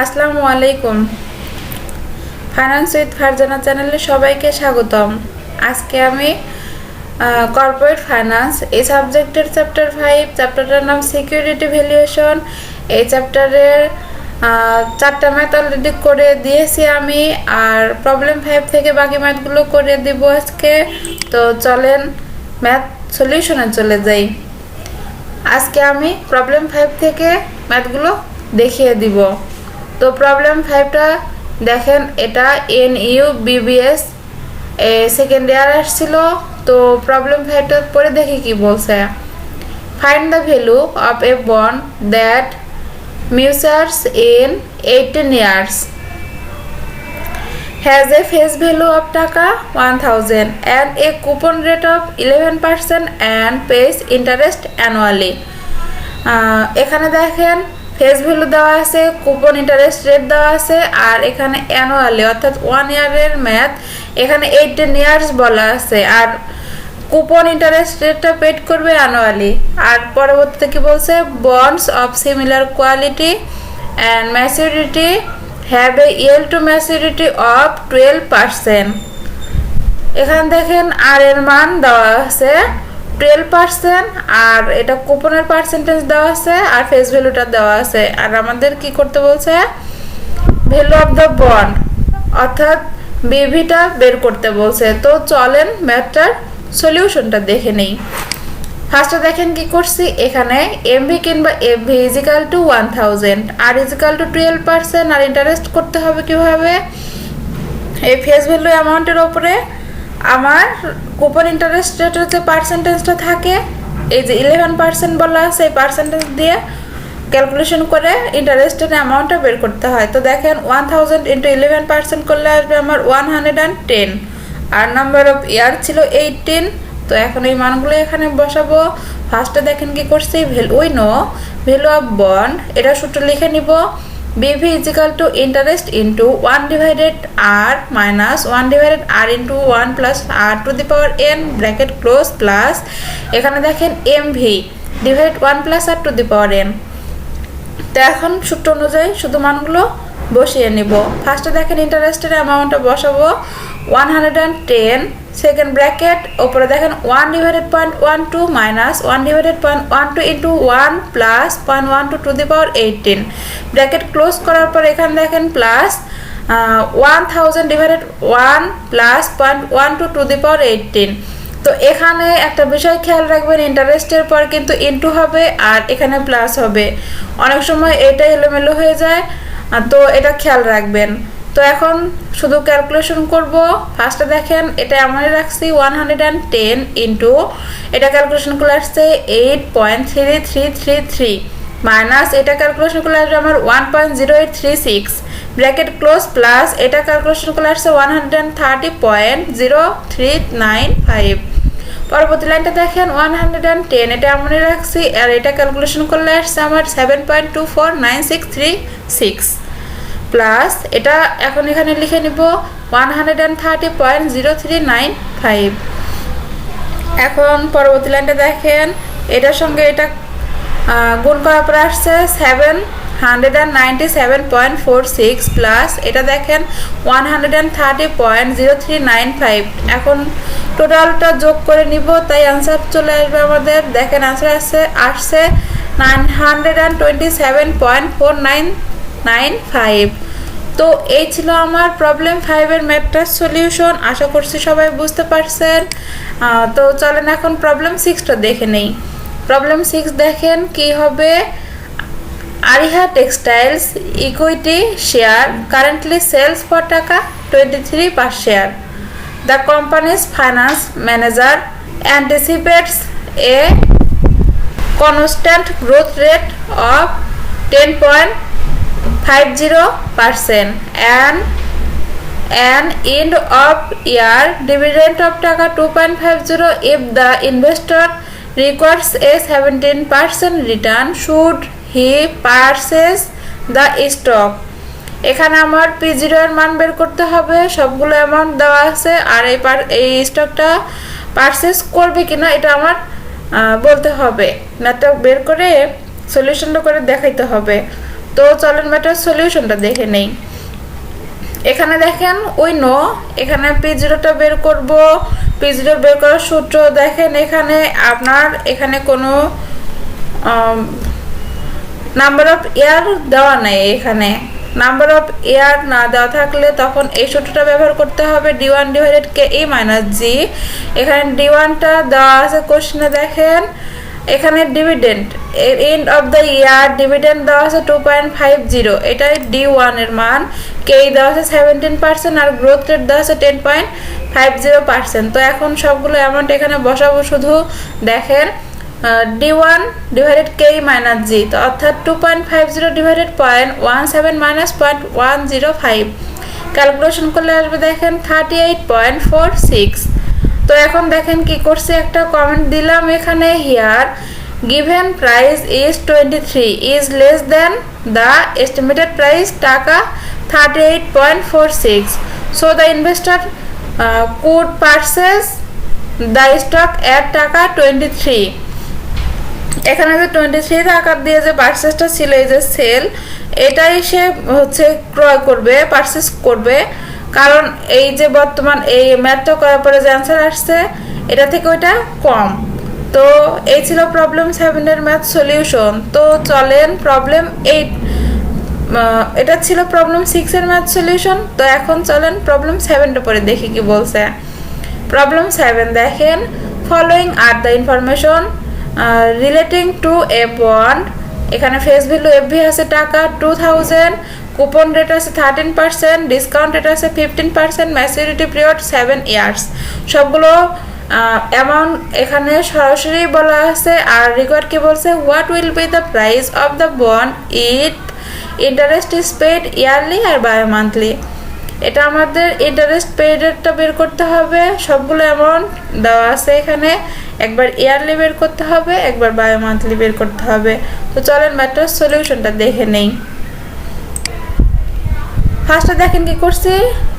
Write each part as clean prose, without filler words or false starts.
আসসালামু আলাইকুম। Finance with Farzana চ্যানেলে সবাইকে স্বাগতম। আজকে আমি কর্পোরেট ফাইন্যান্স এই সাবজেক্টের চ্যাপ্টার 5, চ্যাপ্টারটার নাম সিকিউরিটি ভ্যালুয়েশন। এই চ্যাপ্টারের 4টা ম্যাথ অলরেডি করে দিয়েছি আমি, আর প্রবলেম 5 থেকে বাকি ম্যাথগুলো করে দিব আজকে। তো চলেন ম্যাথ সলিউশনে চলে যাই। আজকে আমি প্রবলেম 5 থেকে ম্যাথগুলো দেখিয়ে দিব। তো প্রবলেম 5টা দেখেন, এটা NU BBS সেকেন্ড ইয়ার আসছিল। তো প্রবলেম 5টা পরে দেখি কি বলছে। Find the value of A bond that matures in 18 years, has a face value of টাকা 1000 and a coupon rate of 11% and pays interest annually। এখানে দেখেন ফেস ভ্যালু দেওয়া আছে, কুপন ইন্টারেস্ট রেট দেওয়া আছে, আর এখানে অ্যানুয়ালি অর্থাৎ 1 ইয়ারের ম্যাথ এখানে 18 ইয়ার্স বলা আছে, আর কুপন ইন্টারেস্ট রেটটা পেড করবে অ্যানুয়ালি। আর পরবর্তীতে কি বলছে, bonds of similar quality and maturity have a yield to maturity of 12%। এখানে দেখেন আর এর মান দেওয়া আছে 12%, আর এটা কুপনের পার্সেন্টেজ দেওয়া আছে, আর ফেস ভ্যালুটা দেওয়া আছে। আর আমাদের কি করতে বলছে, ভ্যালু অফ দ্য বন্ড অর্থাৎ বিভিটা বের করতে বলছে। তো চলেন ম্যাথটার সলিউশনটা দেখে নেই। ফার্স্টে দেখেন কি করছি, এখানে এমভি কিংবা এফভি ইজিক্যাল টু 1000 আর ইজিক্যাল টু 12%। আর ইন্টারেস্ট করতে হবে কিভাবে, এই ফেস ভ্যালু অ্যামাউন্টের ওপরে আমার কুপন ইন্টারেস্ট রেটের যে পার্সেন্টেজটা থাকে, এই যে 11% বলা আছে, এই পার্সেন্টেজ দিয়ে ক্যালকুলেশন করে ইন্টারেস্টের অ্যামাউন্টটা বের করতে হয়। তো দেখেন 1000 ইন্টু 11% করলে আসবে আমার 110, আর নাম্বার অফ ইয়ার ছিল 18। তো এখন এই মানগুলো এখানে বসাবো। ফার্স্টে দেখেন কি করছি, ভ্যালু অফ বন্ড, এটা সূত্র লিখে নিব। BV is equal to interest into 1 divided R minus 1 divided R into 1 plus R to the power n bracket close plus এখানে দেখেন MV divide 1 plus R to the power n। তো এখন সূত্র অনুযায়ী শুধু মানগুলো বসিয়ে নিব। ফার্স্টে দেখেন ইন্টারেস্টের অ্যামাউন্টটা বসাবো 110, সেকেন্ড ব্র্যাকেট ওপরে দেখেন 1 divided 0.12 minus 1 divided 0.12 into 1 plus 0.12 to the power 18 bracket close করার পর এখানে দেখেন plus 1000 divided 1 plus 0.12 to the power 18। তো এখানে একটা বিষয় খেয়াল রাখবেন, ইন্টারেস্টের পর কিন্তু ইনটু হবে আর এখানে প্লাস হবে, অনেক সময় এটা এলোমেলো হয়ে যায়, তো এটা খেয়াল রাখবেন। তো এখন শুধু ক্যালকুলেশন করব। ফার্স্টে দেখেন এটা এমনই রাখছি 110 ইন্টু এটা ক্যালকুলেশন করে আসছে 8.3333 মাইনাস এটা ক্যালকুলেশন করে আসবে আমার 1.0836 ব্র্যাকেট ক্লোজ প্লাস এটা ক্যালকুলেশন করে আসছে 130.0395। পরবর্তী লাইনটা দেখেন 110 এটা এমনই রাখছি, আর এটা ক্যালকুলেশন করলে আসছে আমার 7.249636 প্লাস এটা এখন এখানে লিখে নিব 130.0395। এখন পরবর্তী লাইনটা দেখেন এটার সঙ্গে এটা গুণ করার পর আসছে 797.46 প্লাস এটা দেখেন 130.0395। এখন টোটালটা যোগ করে নিব, তাই আনসার চলে আসবে আমাদের। দেখেন আনসার আসছে 927.4995। তো এই ছিল আমার প্রবলেম 5 এর ম্যাথটার সলিউশন। আশা করছি সবাই বুঝতে পারছেন। তো চলেন এখন প্রবলেম 6টা দেখে নেই। প্রবলেম 6 দেখেন কি হবে, Ariha textiles equity share currently sells for taka 23 per share. The company's finance manager anticipates a constant growth rate of 10.50% and an end of year dividend of টাকা 2.50 if the investor requires a 17% return should he purchase the stock। এখানে আমার P0 এর মান বের করতে হবে, সবগুলো amount দেওয়া আছে, আর এই স্টকটা পারচেজ করবে কিনা এটা আমার বলতে হবে। ম্যাথটা বের করে সলিউশনটা করে দেখাইতে হবে। তো চলেন ম্যাটার সলিউশনটা দেখে নেই। এখানে দেখেন উই নো, এখানে P0টা বের করব। P0 বের করার সূত্র দেখেন, এখানে আপনার এখানে কোনো নাম্বার অফ ইয়ার দেওয়া নাই। এখানে নাম্বার অফ ইয়ার না দেওয়া থাকলে তখন এই সূত্রটা ব্যবহার করতে হবে, D1 divided KE minus G। এখানে D1টা দেওয়া আছে কোশ্চেনে, দেখেন এখানে dividend end of the year dividend দেওয়া আছে 2.50, এটাই D1 এর মান। KE দেওয়া আছে 17% আর গ্রোথ রেট দেওয়া আছে 10.50%। তো এখন সবগুলো অ্যামাউন্ট এখানে বসাবো। শুধু দেখেন D1 divided KE minus G, তো অর্থাৎ 2.50 ডিভাইডেড 0.17 মাইনাস 0.105, ক্যালকুলেশন করলে আসবে দেখেন 38.46। তো এখন দেখেন কি করছে, একটা কমেন্ট দিলাম এখানে, here given price is 23 is less than the estimated price টাকা 38.46, so the investor could purchase the stock at টাকা 23। এখানে যে 23 টাকা দিয়ে যে পারচেজটা ছিল, এই যে সেল, এটাই সে হচ্ছে ক্রয় করবে, পারচেজ করবে, কারণ এই যে বর্তমান এই ম্যাথটা করার পরে যে অ্যান্সার আসছে এটা থেকে ওইটা কম। তো এই ছিল প্রবলেম 7 এর ম্যাথ সলিউশন। তো চলেন প্রবলেম 8, এটা ছিল প্রবলেম 6 এর ম্যাথ সলিউশন। তো এখন চলেন প্রবলেম 7টা পরে দেখি কি বলছে। প্রবলেম 7 দেখেন, following are the information relating to A bond. এখানে ফেস ভ্যালু FV আছে টাকা 2000, কুপন রেট আছে 13%, ডিসকাউন্ট রেট আছে 15%, ম্যাচুরিটি পিরিয়ড 7 ইয়ার্স। সবগুলো অ্যামাউন্ট এখানে সরাসরি বলা আছে। আর রিকোয়ার্ড কি বলছে, what will be the price of the bond it interest is paid yearly আর বাই মান্থলি। এটা আমাদের ইন্টারেস্ট পেডেরটা বের করতে হবে। সবগুলো অ্যামাউন্ট দেওয়া আছে এখানে, একবার ইয়ারলি বের করতে হবে, একবার বাই মান্থলি বের করতে হবে। তো চলেন ম্যাটার সলিউশনটা দেখে নেই। ফার্স্টে দেখেন কি করছি,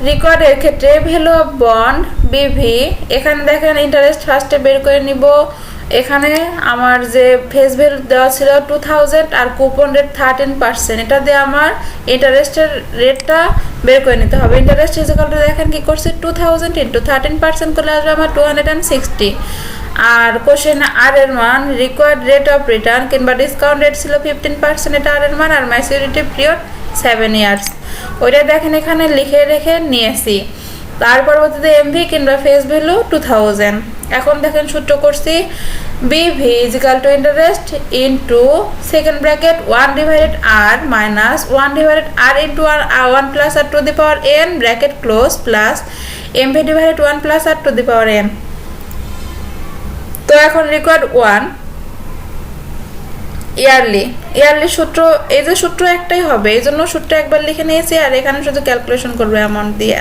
রেকর্ডের ক্ষেত্রে ভ্যালু অফ বন্ড BV, এখানে দেখেন ইন্টারেস্ট ফার্স্টে বের করে নিব। এখানে আমার যে ফেস ভ্যালু দেওয়া ছিল 2000 আর কুপন রেট 13%, এটা দিয়ে আমার ইন্টারেস্টের রেটটা বের করে নিতে হবে। ইন্টারেস্ট ইজিক্যালটা দেখেন কি করছি, 2000 ইন্টু 13% করলে আসবে আমার 260। আর কোশ্চেন আর এর মান রিকোয়ার্ড রেট অফ রিটার্ন কিংবা ডিসকাউন্ট রেট ছিল 15%, এটা আর এর মান। আর ম্যাচুরিটি পিরিয়ড 7 ইয়ার্স, ওইটা দেখেন এখানে লিখে রেখে নিয়েছি। তার পরবর্তীতে MV কিংবা ফেস ভ্যালু 2000। এখন দেখেন সূত্র করছি, BV is equal to interest into second bracket 1 divided R minus 1 divided R into 1 plus R to the power n bracket close plus MV divided 1 plus R to the power n। তো এখন required 1 yearly সূত্র, এই যে সূত্র একটাই হবে, এই জন্য সূত্র একবার লিখে নিয়েছি আর এখানে শুধু ক্যালকুলেশন করবো অ্যামাউন্ট দিয়ে।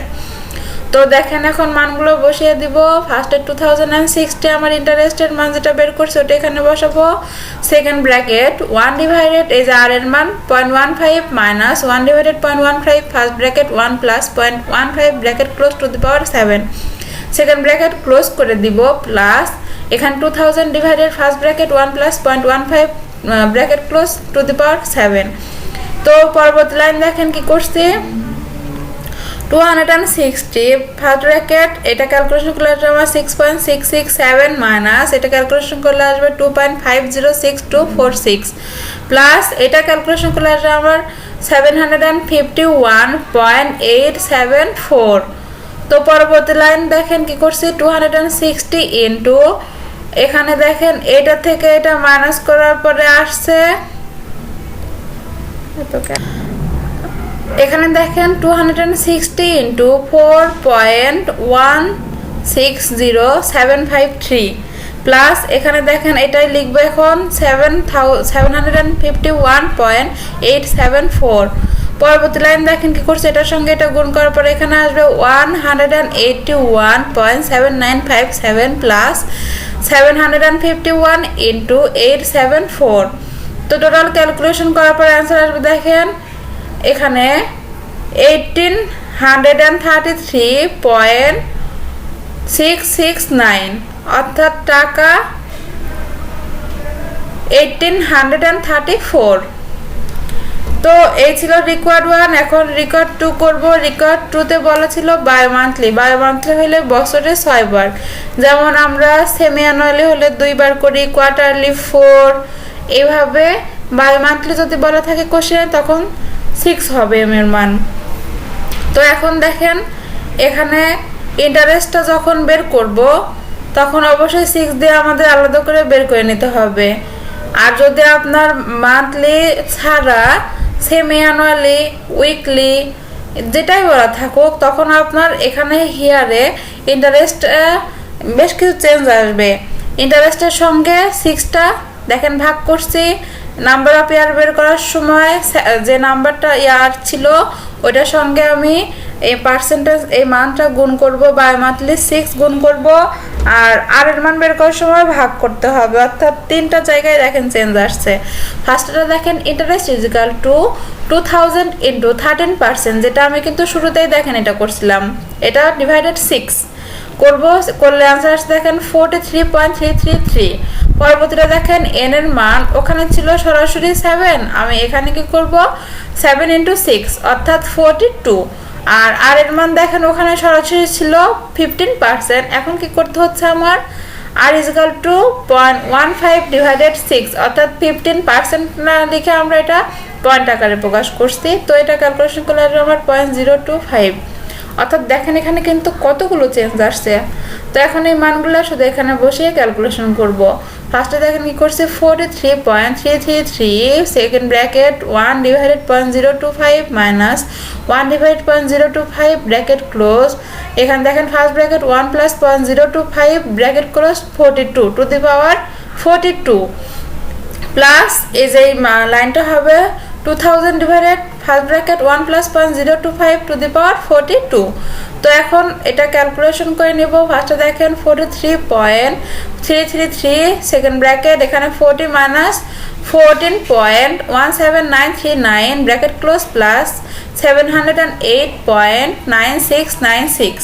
তো দেখেন এখন মানগুলো বসিয়ে দিব। ফার্স্টে 2060 আমার ইন্টারেস্টের মান যেটা বের করছে ওটা এখানে বসাবো। সেকেন্ড ব্র্যাকেট 1 ডিভাইডেড এই যে আর এর মান 0.15 minus 1 divided 0.15, first bracket 1 plus 0.15 bracket close to the power 7, second bracket close করে দিব প্লাস এখানে 2000 divided first bracket 1 plus 0.15 bracket close to the power 7। তো পরবর্তী লাইন দেখেন কি করছে, 260 ফার্স্ট ব্র্যাকেট, এটা ক্যালকুলেশন করলে আসবে আমার 6.667 মাইনাস এটা ক্যালকুলেশন করলে আসবে 2.506246 প্লাস এটা ক্যালকুলেশন করলে আসবে আমার 751.874। তো পরবর্তী লাইন দেখেন কি করছি, 260 ইন্টু এখানে দেখেন এটা থেকে এটা মাইনাস করার পরে আসছে, এখানে দেখেন 260 ইন্টু 4.160753 প্লাস এখানে দেখেন এটাই লিখবো এখন 751.874। পরবর্তী লাইন দেখেন কি করছে, এটার সঙ্গে এটা গুণ করার পরে এখানে আসবে 181.7957 প্লাস 751 ইন্টু 874। তো টোটাল ক্যালকুলেশন করার পরে অ্যান্সার আসবে দেখেন এখানে 1833.669, অর্থাৎ টাকা 1834। তো এই ছিল রিকোয়ার্ড 1। এখন রিকোয়ার্ড 2 করব। রিকোয়ার্ড 2 তে বলা ছিল বাই মান্থলি হলে বছরে 6 বার, যেমন আমরা সেমি অ্যানুয়ালি হলে 2 বার করি, কোয়ার্টারলি 4, এইভাবে বাই মান্থলি যদি বলা থাকে কোশ্চেনে তখন 6 হবে এম এর মান। তো এখন দেখেন এখানে ইন্টারেস্টটা যখন বের করব তখন অবশ্যই 6 দিয়ে আমাদের আলাদা করে বের করে নিতে হবে। আর যদি আপনার মান্থলি ছাড়া সেমি অ্যানুয়ালি, উইকলি যেটাই বলা থাকুক, তখন আপনার এখানে হিয়ারে ইন্টারেস্ট বেশ কিছু চেঞ্জ আসবে। ইন্টারেস্টের সঙ্গে 6টা দেখেন ভাগ করছি, নাম্বার অফ ইয়ার বের করার সময় যে নাম্বারটা ইয়ার ছিল ওইটার সঙ্গে আমি এই পার্সেন্টেজ এই মানটা গুণ করব, বাই মান্থলি 6 গুণ করব, আর এর মান বের করার সময় ভাগ করতে হবে। অর্থাৎ 3টা জায়গায় দেখেন চেঞ্জ আসছে। ফার্স্টটা দেখেন interest is equal to 2000 into 13%, যেটা আমি কিন্তু শুরুতেই দেখেন এটা করছিলাম, এটা ডিভাইডেড 6 করলে আনসার আসছে দেখেন 43.333। পরবর্তীটা দেখেন এন এর মান ওখানে ছিল সরাসরি 7, আমি এখানে কি করব 7 ইন্টু 6 অর্থাৎ 42। আর এর মান দেখেন ওখানে সরাসরি ছিল 15%, এখন কি করতে হচ্ছে আমার আর ইজ ইকুয়াল টু 0.15 ডিভাইডেড 6 অর্থাৎ 15% না লিখে আমরা এটা পয়েন্ট আকারে প্রকাশ করছি। তো এটা ক্যালকুলেশন করলে আমার 0.025। অর্থাৎ দেখেন এখানে কিন্তু কতগুলো চেঞ্জ আসছে। তো এখন এই মানগুলো শুধু এখানে বসিয়ে ক্যালকুলেশন করব। ফার্স্টে দেখেন কি করছে 43.333, second bracket 1 divided 0.025 minus 1 divide 0.025 bracket close. এখানে দেখেন first bracket 1 plus 0.025 bracket close 42 to the power 42 plus এই যে লাইনটা হবে 2000 divided first bracket 1 plus 0.025 to the power 42। তো এখন এটা ক্যালকুলেশন করে নেব। ফার্স্টে দেখেন 43.333, সেকেন্ড ব্র্যাকেট এখানে 40 মাইনাস 14.17939 ব্র্যাকেট ক্লোজ প্লাস 708.9696।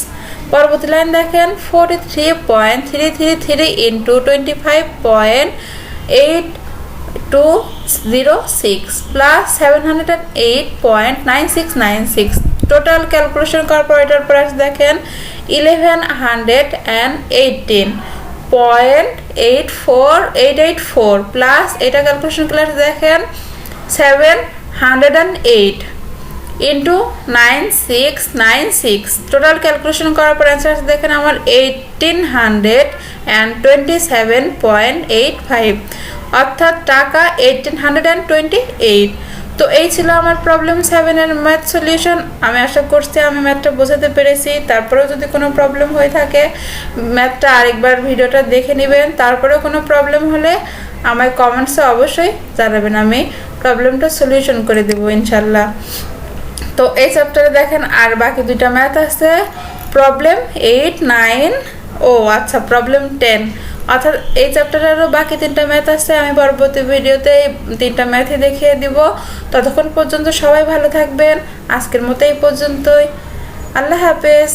পরবর্তী লাইন দেখেন 43.333 ইন্টু 25.8206 প্লাস 708.9696। টোটাল ক্যালকুলেশন করার পর এটার প্রাইস দেখেন 1118.884 প্লাস এটা ক্যালকুলেশন ক্লাস দেখেন 708 ইন্টু 9696। টোটাল ক্যালকুলেশন করার পর অ্যান্সার দেখেন আমার 1827.85 অর্থাৎ টাকা 1828। তো এই ছিল আমার প্রবলেম 7 এর ম্যাথ সলিউশন। আমি আশা করছি আমি ম্যাথটা বোঝাতে পেরেছি। তারপরেও যদি কোনো প্রবলেম হয়ে থাকে ম্যাথটা আরেকবার ভিডিওটা দেখে নেবেন। তারপরেও কোনো প্রবলেম হলে আমায় কমেন্টসে অবশ্যই জানাবেন, আমি প্রবলেমটা সলিউশন করে দেবো ইনশাল্লাহ। তো এই চ্যাপ্টারে দেখেন আর বাকি দুইটা ম্যাথ আছে, প্রবলেম 8, 9, আচ্ছা প্রবলেম 10। অর্থাৎ এই চ্যাপ্টারেরও বাকি 3টা ম্যাথ আছে। আমি পরবর্তী ভিডিওতে এই 3টা ম্যাথই দেখিয়ে দিব। ততক্ষণ পর্যন্ত সবাই ভালো থাকবেন। আজকের মতো এই পর্যন্তই। আল্লাহ হাফেজ।